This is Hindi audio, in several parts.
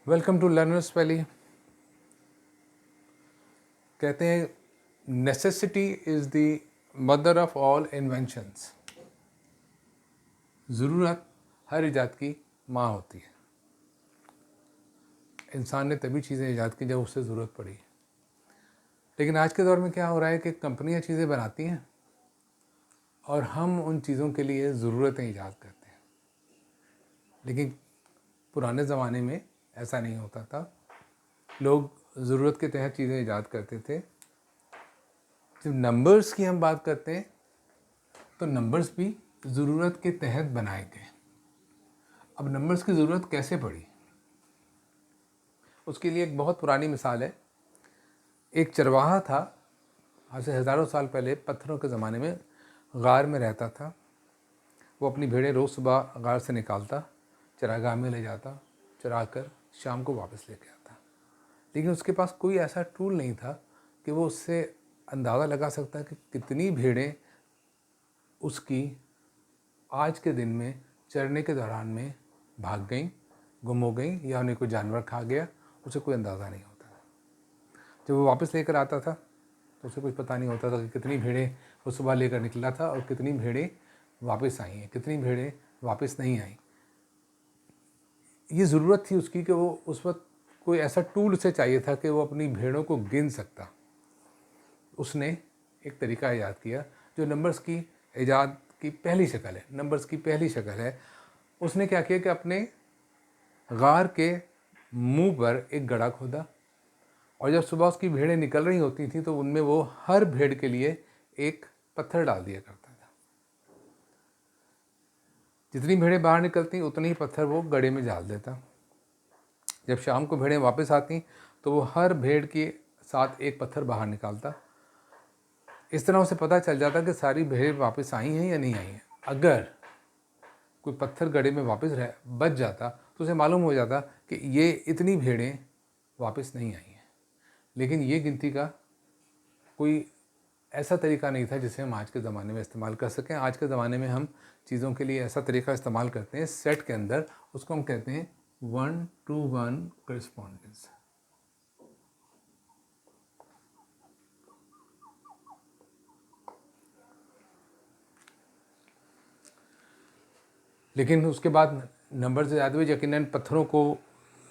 Welcome to learners valley. कहते हैं necessity is the mother of all inventions. ज़रूरत हर इजाद की माँ होती है। इंसान ने तभी चीज़ें ईजाद की जब उससे ज़रूरत पड़ी। लेकिन आज के दौर में क्या हो रहा है कि कंपनियां चीज़ें बनाती हैं और हम उन चीज़ों के लिए ज़रूरतें ईजाद करते हैं। लेकिन पुराने ज़माने में ऐसा नहीं होता था। लोग ज़रूरत के तहत चीज़ें ईजाद करते थे। जब नंबर्स की हम बात करते हैं तो नंबर्स भी ज़रूरत के तहत बनाए गए। अब नंबर्स की ज़रूरत कैसे पड़ी, उसके लिए एक बहुत पुरानी मिसाल है। एक चरवाहा था, आज से हज़ारों साल पहले पत्थरों के ज़माने में गार में रहता था। वो अपनी भेड़ें रोज़ सुबह गार से निकालता, चरागाह में ले जाता, चरा कर शाम को वापस लेके आता। लेकिन उसके पास कोई ऐसा टूल नहीं था कि वो उससे अंदाज़ा लगा सकता कि कितनी भेड़ें उसकी आज के दिन में चरने के दौरान में भाग गईं, गुम हो गईं या उन्हें कोई जानवर खा गया। उसे कोई अंदाज़ा नहीं होता था। जब वो वापस लेकर आता था तो उसे कुछ पता नहीं होता था कि कितनी भेड़ें वो सुबह लेकर निकला था और कितनी भेड़ें वापस आई हैं, कितनी भेड़ें वापस नहीं आई। ये ज़रूरत थी उसकी कि वो उस वक्त कोई ऐसा टूल उसे चाहिए था कि वो अपनी भेड़ों को गिन सकता। उसने एक तरीका ईजाद किया जो नंबर्स की ईजाद की पहली शक्ल है। नंबर्स की पहली शक्ल है। उसने क्या किया कि अपने गार के मुंह पर एक गड्ढा खोदा और जब सुबह उसकी भेड़ें निकल रही होती थी तो उनमें वो हर भेड़ के लिए एक पत्थर डाल दिया करता था। जितनी भेड़ें बाहर निकलती उतने ही पत्थर वो गड्ढे में डाल देता। जब शाम को भेड़ें वापस आती तो वो हर भेड़ के साथ एक पत्थर बाहर निकालता। इस तरह उसे पता चल जाता कि सारी भेड़ें वापस आई हैं या नहीं आई हैं। अगर कोई पत्थर गड्ढे में वापस बच जाता तो उसे मालूम हो जाता कि ये इतनी भेड़ें वापस नहीं आई हैं। लेकिन ये गिनती का कोई ऐसा तरीका नहीं था जिसे हम आज के ज़माने में इस्तेमाल कर सकें। आज के ज़माने में हम चीज़ों के लिए ऐसा तरीका इस्तेमाल करते हैं सेट के अंदर, उसको हम कहते हैं 1-to-1 करस्पॉन्डेंस। लेकिन उसके बाद नंबर से ज़्यादा भी यकीनन पत्थरों को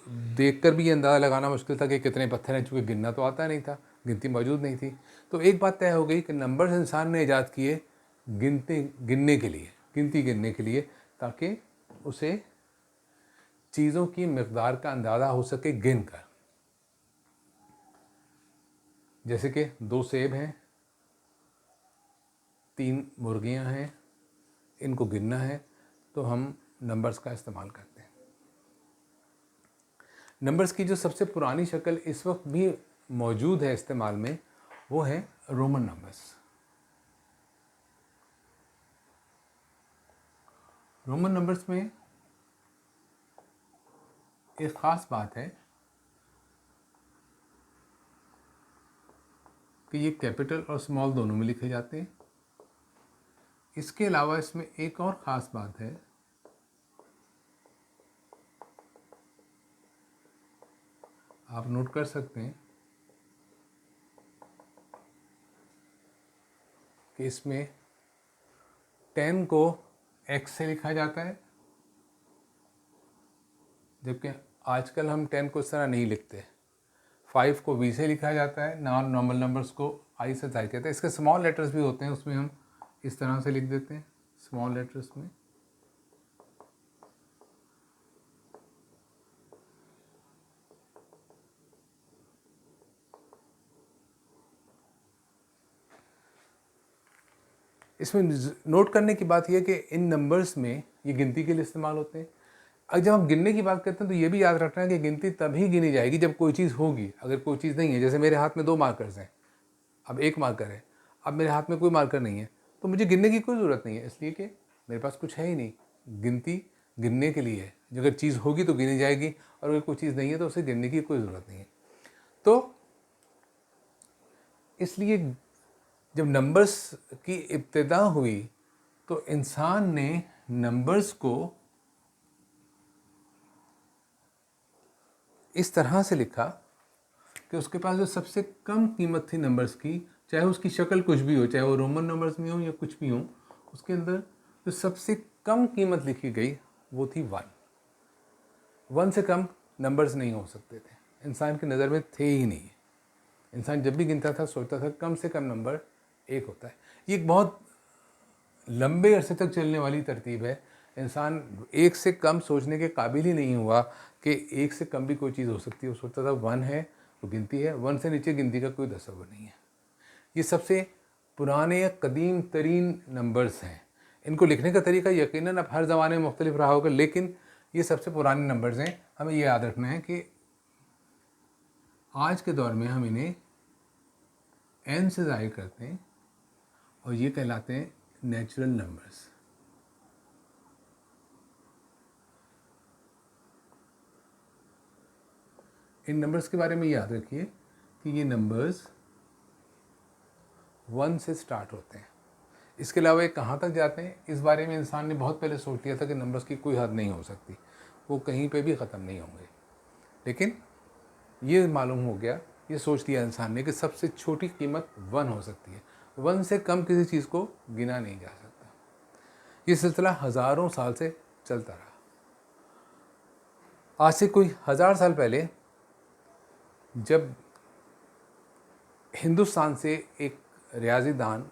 देखकर भी ये अंदाज़ा लगाना मुश्किल था कि कितने पत्थर हैं, चूँकि गिनना तो आता नहीं था, गिनती मौजूद नहीं थी। तो एक बात तय हो गई कि नंबर्स इंसान ने ईजाद किए गिनने के लिए, गिनती गिनने के लिए, ताकि उसे चीज़ों की मिक़दार का अंदाज़ा हो सके गिन कर। जैसे कि 2 सेब हैं, 3 मुर्गियाँ हैं, इनको गिनना है तो हम नंबर्स का इस्तेमाल करते हैं। नंबर्स की जो सबसे पुरानी शक्ल इस वक्त भी मौजूद है इस्तेमाल में, वो है रोमन नंबर्स। रोमन नंबर्स में एक ख़ास बात है कि ये कैपिटल और स्मॉल दोनों में लिखे जाते हैं। इसके अलावा इसमें एक और ख़ास बात है, आप नोट कर सकते हैं कि इसमें 10 को x से लिखा जाता है, जबकि आजकल हम 10 को इस तरह नहीं लिखते। 5 को v से लिखा जाता है, नॉन नॉर्मल नंबर्स को i से जाहिर कहते हैं। इसके स्मॉल लेटर्स भी होते हैं, उसमें हम इस तरह से लिख देते हैं स्मॉल लेटर्स में। इसमें नोट करने की बात यह कि इन नंबर्स में ये गिनती के लिए इस्तेमाल होते हैं। अब जब हम गिनने की बात करते हैं तो ये भी याद रखना है कि गिनती तभी गिनी जाएगी जब कोई चीज़ होगी। अगर कोई चीज़ नहीं है, जैसे मेरे हाथ में 2 मार्कर्स हैं, अब एक मार्कर है, अब मेरे हाथ में कोई मार्कर नहीं है, तो मुझे गिनने की कोई ज़रूरत नहीं है, इसलिए कि मेरे पास कुछ है ही नहीं। गिनती गिनने के लिए है। अगर चीज़ होगी तो गिनी जाएगी और अगर कोई चीज़ नहीं है तो उसे गिनने की कोई ज़रूरत नहीं है। तो इसलिए जब नंबर्स की इब्तिदा हुई तो इंसान ने नंबर्स को इस तरह से लिखा कि उसके पास जो सबसे कम कीमत थी नंबर्स की, चाहे उसकी शक्ल कुछ भी हो, चाहे वो रोमन नंबर्स में हो या कुछ भी हो, उसके अंदर जो सबसे कम कीमत लिखी गई वो थी 1। 1 से कम नंबर्स नहीं हो सकते थे, इंसान की नज़र में थे ही नहीं। इंसान जब भी गिनता था सोचता था कम से कम नंबर 1 होता है। ये एक बहुत लंबे अरसे तक चलने वाली तरतीब है। इंसान 1 से कम सोचने के काबिल ही नहीं हुआ कि 1 से कम भी कोई चीज़ हो सकती है। वो सोचता था 1 है तो गिनती है, 1 से नीचे गिनती का कोई तसव्वुर नहीं है। ये सबसे पुराने कदीम तरीन नंबर्स हैं। इनको लिखने का तरीका यकीनन अब हर ज़माने में मुख्तलिफ रहा होगा, लेकिन ये सबसे पुराने नंबर्स हैं। हमें ये याद रखना है कि आज के दौर में हम इन्हें n से ज़ाहिर करते हैं और ये कहलाते हैं नेचुरल नंबर्स। इन नंबर्स के बारे में याद रखिए कि ये नंबर्स 1 से स्टार्ट होते हैं। इसके अलावा ये कहाँ तक जाते हैं, इस बारे में इंसान ने बहुत पहले सोच लिया था कि नंबर्स की कोई हद नहीं हो सकती, वो कहीं पे भी ख़त्म नहीं होंगे। लेकिन ये मालूम हो गया, ये सोच लिया इंसान ने कि सबसे छोटी कीमत 1 हो सकती है। 1 से कम किसी चीज़ को गिना नहीं जा सकता। ये सिलसिला हज़ारों साल से चलता रहा। आज से कोई 1000 साल पहले जब हिंदुस्तान से एक रियाज़ीदान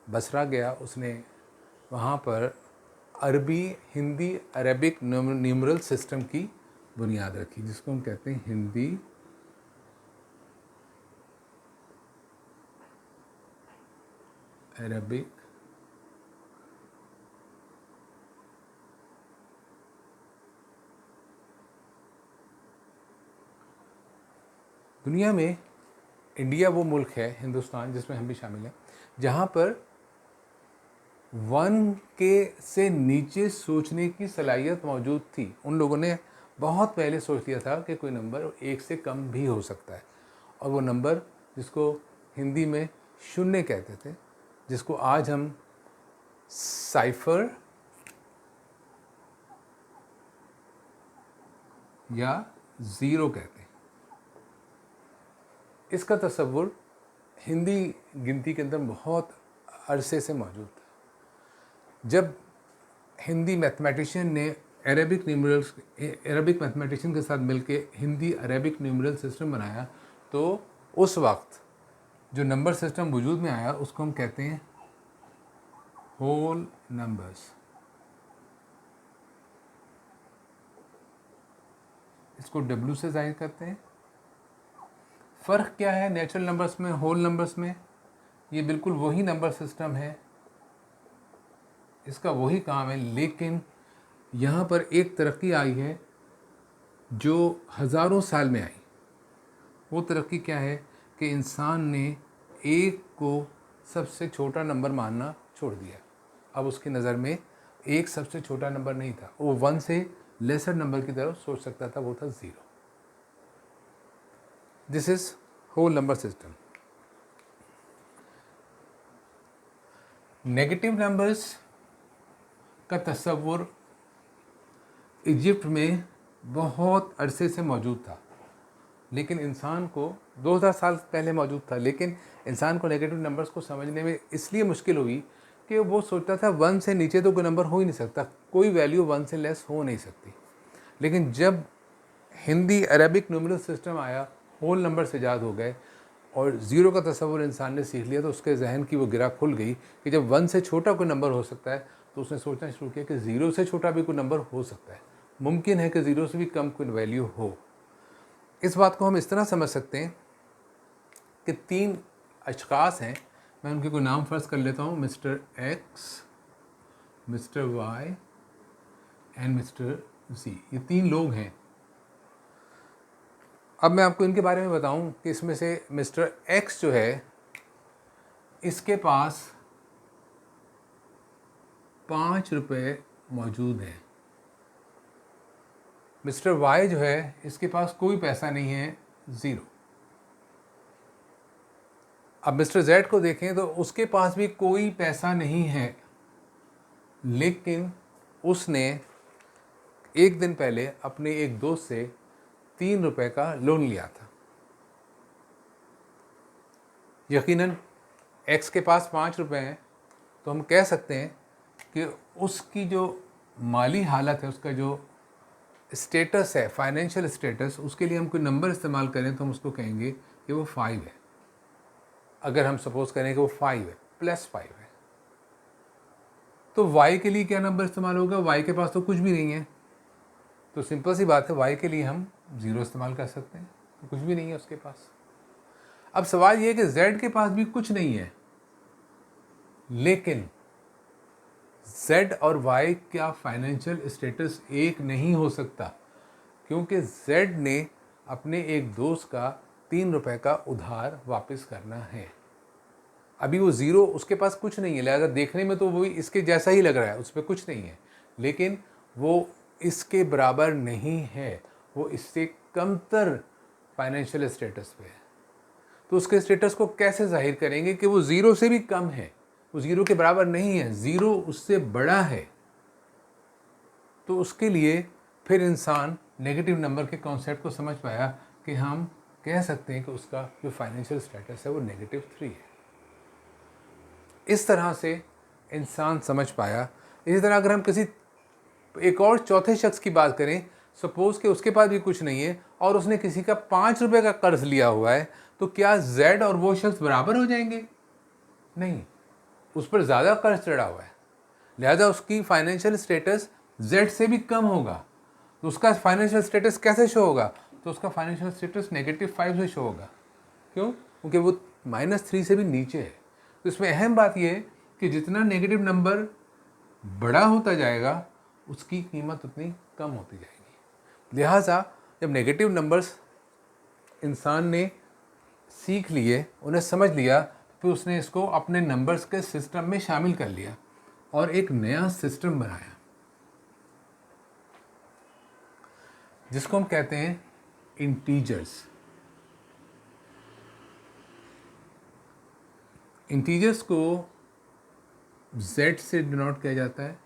बसरा गया, उसने वहाँ पर अरबी, हिंदी, अरबिक न्यूमरल सिस्टम की बुनियाद रखी, जिसको हम कहते हैं हिंदी अरबिक दुनिया में इंडिया वो मुल्क है, हिंदुस्तान, जिसमें हम भी शामिल हैं, जहाँ पर 1 के से नीचे सोचने की सलाहियत मौजूद थी। उन लोगों ने बहुत पहले सोच लिया था कि कोई नंबर 1 से कम भी हो सकता है, और वो नंबर जिसको हिंदी में शून्य कहते थे, जिसको आज हम साइफर या ज़ीरो कहते हैं, इसका तसव्वुर हिंदी गिनती के अंदर बहुत अरसे से मौजूद था। जब हिंदी मैथमेटिशियन ने अरेबिक मैथमेटिशियन के साथ मिलके हिंदी अरेबिक न्यूमरल सिस्टम बनाया, तो उस वक्त जो नंबर सिस्टम वजूद में आया उसको हम कहते हैं होल नंबर्स। इसको W से जाहिर करते हैं। फ़र्क क्या है नेचुरल नंबर्स में होल नंबर्स में? ये बिल्कुल वही नंबर सिस्टम है, इसका वही काम है, लेकिन यहाँ पर एक तरक्की आई है जो हज़ारों साल में आई। वो तरक्की क्या है कि इंसान ने 1 को सबसे छोटा नंबर मानना छोड़ दिया। अब उसकी नज़र में 1 सबसे छोटा नंबर नहीं था, वो 1 से लेसर नंबर की तरफ सोच सकता था, वो था 0। This is whole number system. Negative numbers का तस्वुर इजिप्ट में बहुत अरसे से मौजूद था, लेकिन इंसान को 2000 साल पहले मौजूद था, लेकिन इंसान को नेगेटिव नंबर्स को समझने में इसलिए मुश्किल हुई कि वो सोचता था 1 से नीचे तो कोई नंबर हो ही नहीं सकता, कोई वैल्यू 1 से लेस हो नहीं सकती। लेकिन जब हिंदी अरबिक न्यूमरल सिस्टम आया, होल नंबर से ईजाद हो गए और 0 का तस्वुर इंसान ने सीख लिया, तो उसके जहन की वो गिरा खुल गई कि जब 1 से छोटा कोई नंबर हो सकता है, तो उसने सोचना शुरू किया कि 0 से छोटा भी कोई नंबर हो सकता है, मुमकिन है कि 0 से भी कम कोई वैल्यू हो। इस बात को हम इस तरह समझ सकते हैं कि 3 अशख़ास हैं, मैं उनके कोई नाम फ़र्ज़ कर लेता हूँ, mister X, mister Y and mister Z. ये 3 लोग हैं। अब मैं आपको इनके बारे में बताऊं कि इसमें से मिस्टर एक्स जो है, इसके पास 5 रुपये मौजूद हैं। मिस्टर वाई जो है, इसके पास कोई पैसा नहीं है, 0। अब मिस्टर जेड को देखें तो उसके पास भी कोई पैसा नहीं है, लेकिन उसने एक दिन पहले अपने एक दोस्त से ₹3 का लोन लिया था। यकीनन एक्स के पास ₹5 हैं, तो हम कह सकते हैं कि उसकी जो माली हालत है, उसका जो स्टेटस है, फाइनेंशियल स्टेटस, उसके लिए हम कोई नंबर इस्तेमाल करें तो हम उसको कहेंगे कि वो 5 है। अगर हम सपोज करें कि वो 5 है, +5 है, तो y के लिए क्या नंबर इस्तेमाल होगा? y के पास तो कुछ भी नहीं है, तो सिंपल सी बात है, y के लिए हम 0 इस्तेमाल कर सकते हैं, तो कुछ भी नहीं है उसके पास। अब सवाल ये है कि z के पास भी कुछ नहीं है, लेकिन z और y का फाइनेंशियल स्टेटस एक नहीं हो सकता, क्योंकि z ने अपने एक दोस्त का ₹3 का उधार वापस करना है। अभी वो 0, उसके पास कुछ नहीं है, लिहाजा देखने में तो वो इसके जैसा ही लग रहा है, उसमें कुछ नहीं है, लेकिन वो इसके बराबर नहीं है, वो इससे कमतर फाइनेंशियल स्टेटस पे है। तो उसके स्टेटस को कैसे जाहिर करेंगे कि वो 0 से भी कम है, वो 0 के बराबर नहीं है, 0 उससे बड़ा है। तो उसके लिए फिर इंसान नेगेटिव नंबर के कॉन्सेप्ट को समझ पाया कि हम कह सकते हैं कि उसका जो फाइनेंशियल स्टेटस है वो -3 है। इस तरह से इंसान समझ पाया। इसी तरह अगर हम किसी एक और चौथे शख्स की बात करें, सपोज़ कि उसके पास भी कुछ नहीं है और उसने किसी का ₹5 का कर्ज लिया हुआ है, तो क्या z और वो शख्स बराबर हो जाएंगे? नहीं, उस पर ज़्यादा कर्ज चढ़ा हुआ है, लिहाजा उसकी फाइनेंशियल स्टेटस z से भी कम होगा। तो उसका फाइनेंशियल स्टेटस कैसे शो होगा? तो उसका फाइनेंशियल स्टेटस -5 से शो होगा। क्यों? क्योंकि वो -3 से भी नीचे है। तो इसमें अहम बात यह है कि जितना नेगेटिव नंबर बड़ा होता जाएगा, उसकी कीमत उतनी कम होती जाएगी। लिहाजा जब नेगेटिव नंबर्स इंसान ने सीख लिए, उन्हें समझ लिया, फिर उसने इसको अपने नंबर्स के सिस्टम में शामिल कर लिया और एक नया सिस्टम बनाया, जिसको हम कहते हैं इंटीजर्स। इंटीजर्स को z से डिनोट किया जाता है,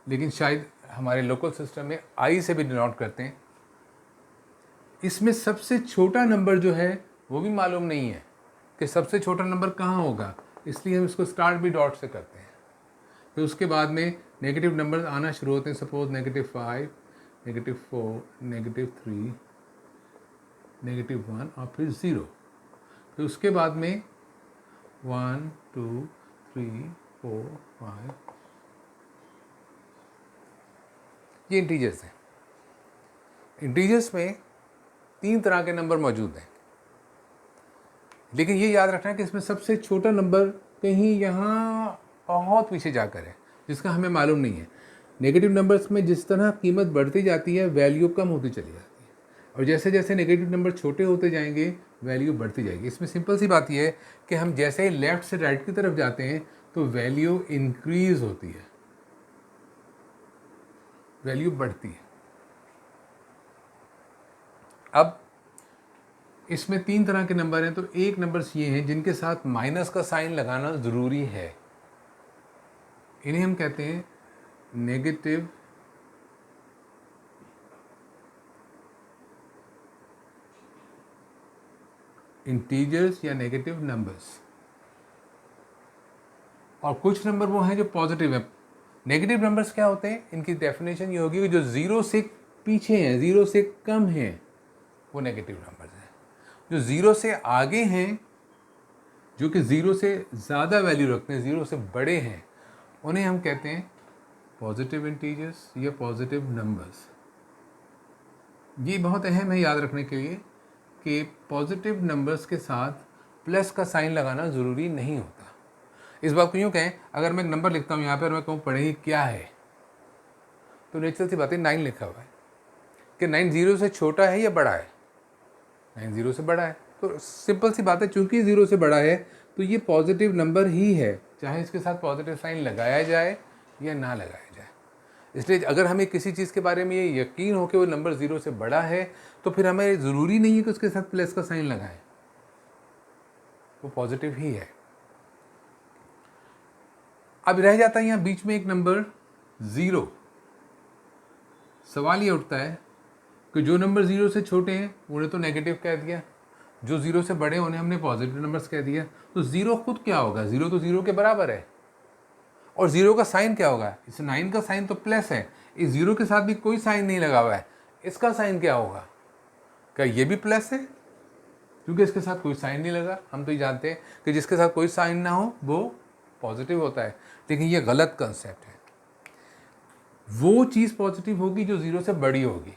लेकिन शायद हमारे लोकल सिस्टम में i से भी डिनोट करते हैं। इसमें सबसे छोटा नंबर जो है वो भी मालूम नहीं है कि सबसे छोटा नंबर कहाँ होगा, इसलिए हम इसको स्टार्ट भी डॉट से करते हैं। फिर उसके बाद में नेगेटिव नंबर आना शुरू होते हैं, सपोज -5, -4, -3, -1 और फिर 0। फिर उसके बाद में 1, 2, 3, 4, 5, ये इंटीजर्स हैं। इंटीजर्स में 3 तरह के नंबर मौजूद हैं, लेकिन ये याद रखना है कि इसमें सबसे छोटा नंबर कहीं यहाँ बहुत पीछे जाकर है, जिसका हमें मालूम नहीं है। नेगेटिव नंबर्स में जिस तरह कीमत बढ़ती जाती है, वैल्यू कम होती चली जाती है, और जैसे जैसे नेगेटिव नंबर छोटे होते जाएंगे, वैल्यू बढ़ती जाएगी। इसमें सिंपल सी बात यह है कि हम जैसे ही लेफ़्ट से राइट की तरफ जाते हैं तो वैल्यू इंक्रीज़ होती है, वैल्यू बढ़ती है। अब इसमें 3 तरह के नंबर हैं, तो एक नंबर्स ये हैं जिनके साथ माइनस का साइन लगाना ज़रूरी है। इन्हें हम कहते हैं नेगेटिव इंटीजर्स या नेगेटिव नंबर्स। और कुछ नंबर वो हैं जो पॉजिटिव हैं। नेगेटिव नंबर्स क्या होते हैं? इनकी डेफिनेशन ये होगी कि जो 0 से पीछे हैं, 0 से कम हैं, वो नेगेटिव नंबर्स हैं। जो 0 से आगे हैं, जो कि 0 से ज़्यादा वैल्यू रखते हैं, 0 से बड़े हैं, उन्हें हम कहते हैं पॉजिटिव इंटीजर्स या पॉजिटिव नंबर्स। ये बहुत अहम है याद रखने के लिए कि पॉजिटिव नंबर्स के साथ प्लस का साइन लगाना ज़रूरी नहीं होता। इस बात को यूँ कहें, अगर मैं एक नंबर लिखता हूँ यहाँ पर और मैं कहूँ पढ़ें क्या है, तो नेचुरल सी बात है 9 लिखा हुआ है, कि 9 0 से छोटा है या बड़ा है? 9 0 से बड़ा है। तो सिंपल सी बात है, चूँकि 0 से बड़ा है तो ये पॉजिटिव नंबर ही है, चाहे इसके साथ पॉजिटिव साइन लगाया जाए या ना लगाया जाए। इसलिए अगर हमें किसी चीज़ के बारे में ये यकीन हो कि वो नंबर 0 से बड़ा है, तो फिर हमें ज़रूरी नहीं है कि उसके साथ प्लस का साइन लगाएं, वो पॉजिटिव ही है। अब रह जाता है यहाँ बीच में एक नंबर 0। सवाल ये उठता है कि जो नंबर 0 से छोटे हैं उन्हें तो नेगेटिव कह दिया, जो 0 से बड़े उन्हें हमने पॉजिटिव नंबर्स कह दिया। तो 0 खुद क्या होगा, 0 तो 0 के बराबर है। और 0 का साइन क्या होगा, इस 9 का साइन तो प्लस है, इस 0 के साथ भी कोई साइन नहीं लगा हुआ है, इसका साइन क्या होगा, क्या ये भी प्लस है? क्योंकि इसके साथ कोई साइन नहीं लगा। हम तो ये जानते हैं कि जिसके साथ कोई साइन ना हो वो पॉजिटिव होता है, लेकिन ये गलत कंसेप्ट है। वो चीज़ पॉजिटिव होगी जो 0 से बड़ी होगी।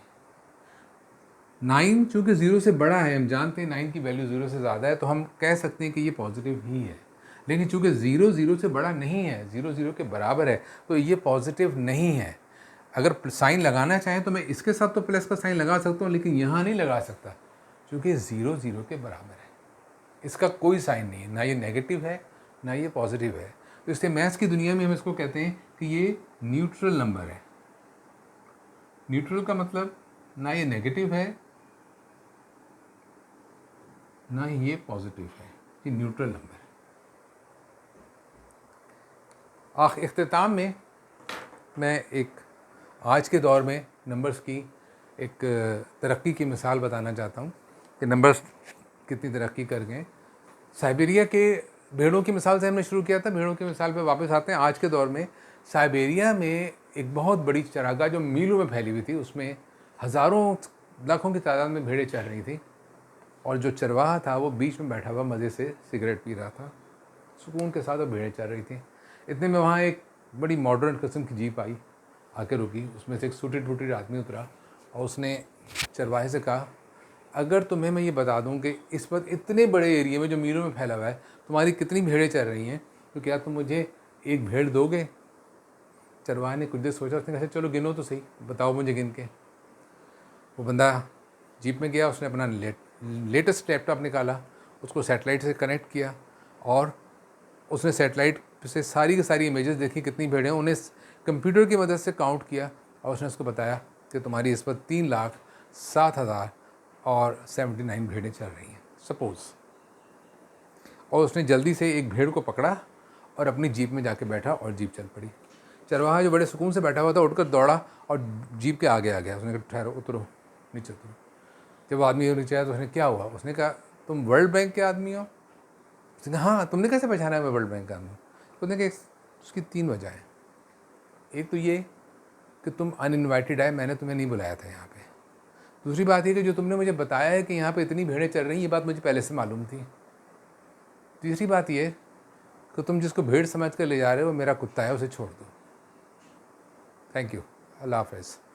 9 चूँकि 0 से बड़ा है, हम जानते हैं 9 की वैल्यू 0 से ज़्यादा है, तो हम कह सकते हैं कि ये पॉजिटिव ही है। लेकिन चूँकि 0 0 से बड़ा नहीं है, 0 0 के बराबर है, तो ये पॉजिटिव नहीं है। अगर साइन लगाना चाहें तो मैं इसके साथ तो प्लस का साइन लगा सकता हूँ, लेकिन यहाँ नहीं लगा सकता, क्योंकि 0 0 के बराबर है, इसका कोई साइन नहीं है, ना ये नेगेटिव है ना ये पॉजिटिव है। तो इसलिए मैथ्स की दुनिया में हम इसको कहते हैं कि ये न्यूट्रल नंबर है। न्यूट्रल का मतलब ना ये नेगेटिव है ना ही ये पॉजिटिव है, ये न्यूट्रल नंबर है। इख्तिताम में मैं एक आज के दौर में नंबर्स की एक तरक्की की मिसाल बताना चाहता हूँ कि नंबर्स कितनी तरक्की कर गए। साइबेरिया के भेड़ों की मिसाल से हमने शुरू किया था, भेड़ों की मिसाल पे वापस आते हैं। आज के दौर में साइबेरिया में एक बहुत बड़ी चरागाह जो मीलों में फैली हुई थी, उसमें हज़ारों लाखों की तादाद में भेड़ें चल रही थी, और जो चरवाहा था वो बीच में बैठा हुआ मज़े से सिगरेट पी रहा था, सुकून के साथ वो भेड़ें चल रही थी। इतने में वहाँ एक बड़ी मॉडर्न किस्म की जीप आई, आके रुकी, उसमें से एक सूटेड फूटेड आदमी उतरा और उसने चरवाहे से कहा, अगर तुम्हें मैं ये बता दूं कि इस वक्त इतने बड़े एरिया में जो मीलों में फैला हुआ है तुम्हारी कितनी भेड़ें चल रही हैं, तो क्या तुम मुझे एक भेड़ दोगे? चरवाहे ने कुछ देर सोचा, उसने कहा चलो गिनो तो सही, बताओ मुझे गिन के। वो बंदा जीप में गया, उसने अपना लेटेस्ट लैपटॉप निकाला, उसको सैटेलाइट से कनेक्ट किया और उसने सैटेलाइट से सारी की सारी इमेजेस देखी कितनी भेड़ें, उन्हें कंप्यूटर की मदद से काउंट किया और उसने उसको बताया कि तुम्हारी इस पर 3,07,079 भेड़ें चल रही हैं सपोज़। और उसने जल्दी से एक भेड़ को पकड़ा और अपनी जीप में जाके बैठा और जीप चल पड़ी। चरवाहा जो बड़े सुकून से बैठा हुआ था उठकर दौड़ा और जीप के आगे आ गया। उसने कहा ठहरो, उतरो, नीचे उतरो। जब वो आदमी नीचे आया तो उसने क्या हुआ, उसने कहा तुम वर्ल्ड बैंक के आदमी हो? उसने कहा हाँ, तुमने कैसे पहचाना है मैं वर्ल्ड बैंक का आदमी? उसने कहा उसकी 3 वजह है। एक तो ये कि तुम अनइन्वाइटेड आए, मैंने तुम्हें नहीं बुलाया था यहाँ पे। दूसरी बात ये कि जो तुमने मुझे बताया है कि यहाँ पे इतनी भेड़ें चल रही हैं, ये बात मुझे पहले से मालूम थी। तीसरी बात ये कि तुम जिसको भेड़ समझ कर ले जा रहे हो वो मेरा कुत्ता है, उसे छोड़ दो। थैंक यू, अल्लाह हाफ़िज़।